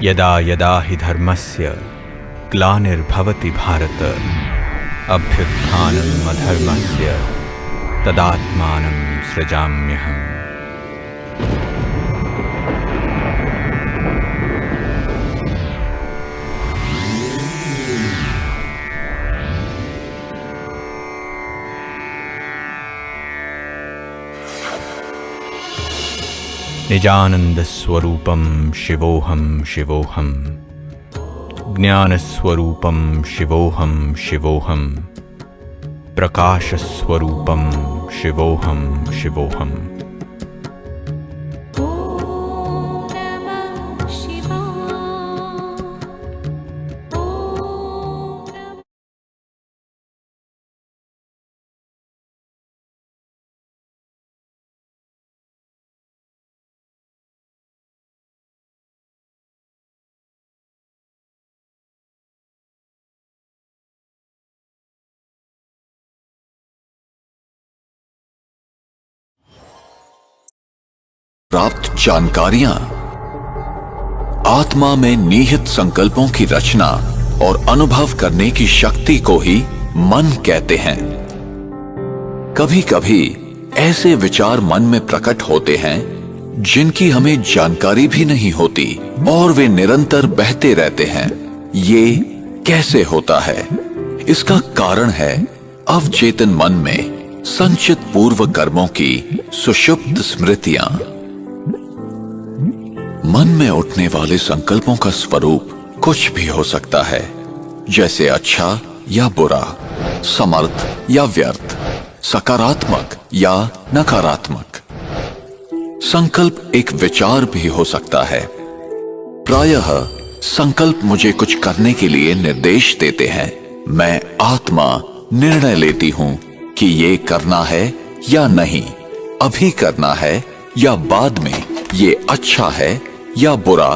यदा यदा हि धर्मस्य ग्लानिर्भवति भारत अभ्युत्थानम् अधर्मस्य तदात्मानं सृजाम्यहम्। निजानन्दस्वरूपं शिवोऽहं शिवोऽहं, ज्ञानस्वरूपं शिवोऽहं शिवोऽहं, प्रकाशस्वरूपं शिवोऽहं शिवोऽहम्। प्राप्त जानकारियां आत्मा में निहित संकल्पों की रचना और अनुभव करने की शक्ति को ही मन कहते हैं। कभी कभी ऐसे विचार मन में प्रकट होते हैं जिनकी हमें जानकारी भी नहीं होती और वे निरंतर बहते रहते हैं। ये कैसे होता है? इसका कारण है अवचेतन मन में संचित पूर्व कर्मों की सुषुप्त स्मृतियां। मन में उठने वाले संकल्पों का स्वरूप कुछ भी हो सकता है, जैसे अच्छा या बुरा, समर्थ या व्यर्थ, सकारात्मक या नकारात्मक। संकल्प एक विचार भी हो सकता है। प्रायः संकल्प मुझे कुछ करने के लिए निर्देश देते हैं। मैं आत्मा निर्णय लेती हूं कि ये करना है या नहीं, अभी करना है या बाद में, ये अच्छा है या बुरा,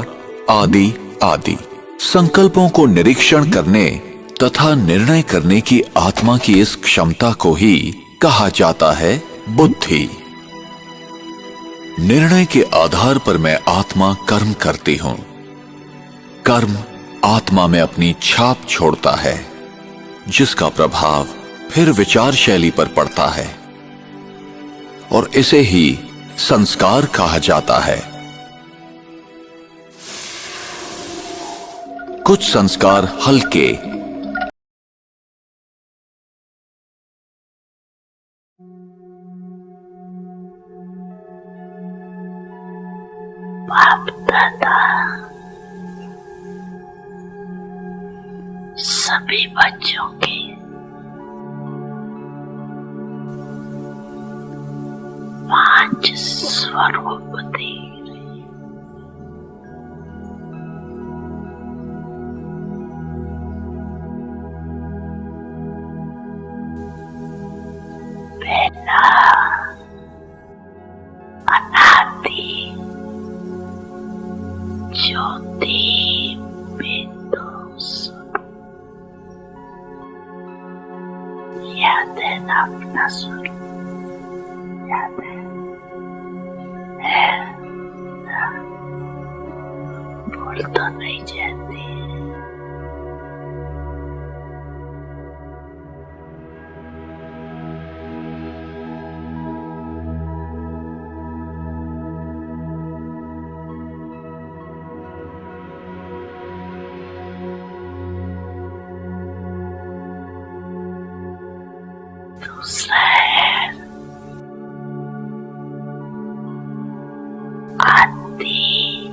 आदि आदि। संकल्पों को निरीक्षण करने तथा निर्णय करने की आत्मा की इस क्षमता को ही कहा जाता है बुद्धि। निर्णय के आधार पर मैं आत्मा कर्म करती हूं। कर्म आत्मा में अपनी छाप छोड़ता है, जिसका प्रभाव फिर विचार शैली पर पड़ता है और इसे ही संस्कार कहा जाता है। कुछ संस्कार हल्के, बाप दादा सभी बच्चों के पांच स्वरूप थे। पहला अनादि ज्योति बिंदु स्वरूप। याद है ना अपना स्वरूप? याद है ना? भूल तो नहीं जाती। दूसरा है आदि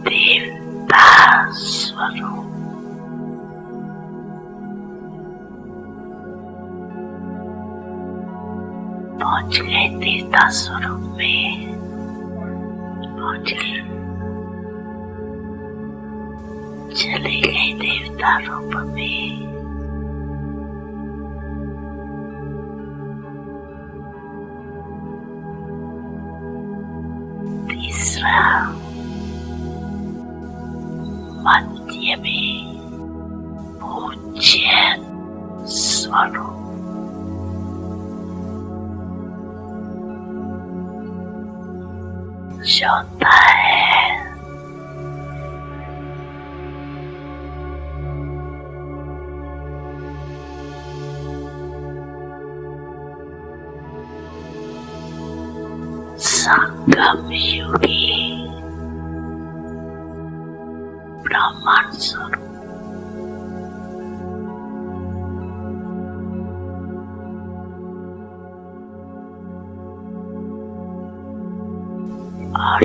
देवता स्वरूप। पहुंच गए देवता स्वरूप में, पहुंच गए, चले गए देवता रूप में। तीसरा मध्य में पूज्य स्वरूप। चौथा है संगम युगी ब्रह्मांड स्वरूप और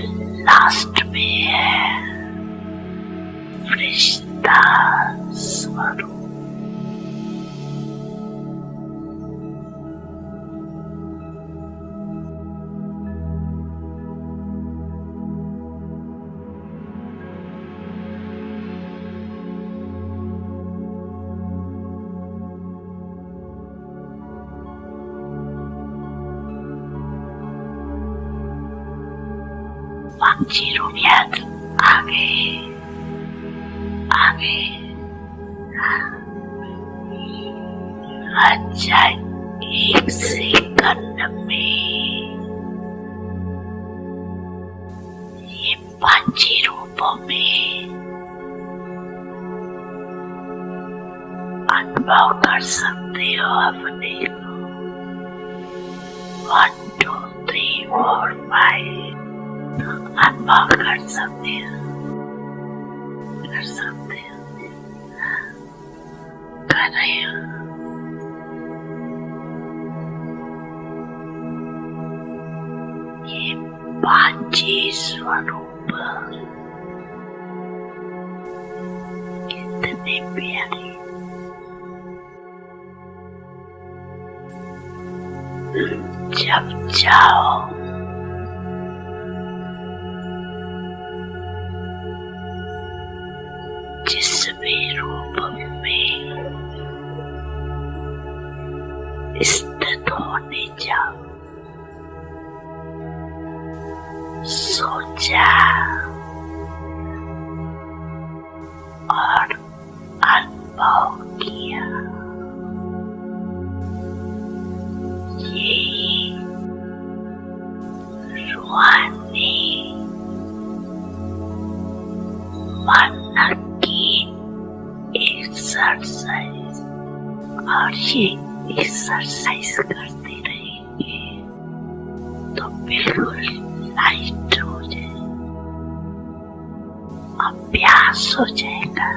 लास्ट में है फरिश्ता स्वरूप। पंचीरूपियत आगे आगे अच्छा 1 सेकंड में ये पंची रूपों में अनुभव कर सकते हो अपने को। 1 2 3 4 5 अनुभव कर सकते हो कर रहे हो। ये पांची स्वरूप कितने प्यारे। जब जाओ जिस भी रूप में स्थित होने जाओ, सोचा और अनुभव किया। ये रूहानी मन की एक्सरसाइज, और ये एक्सरसाइज करते रहेंगे तो बिल्कुल लाइट हो जाए, अभ्यास हो जाएगा।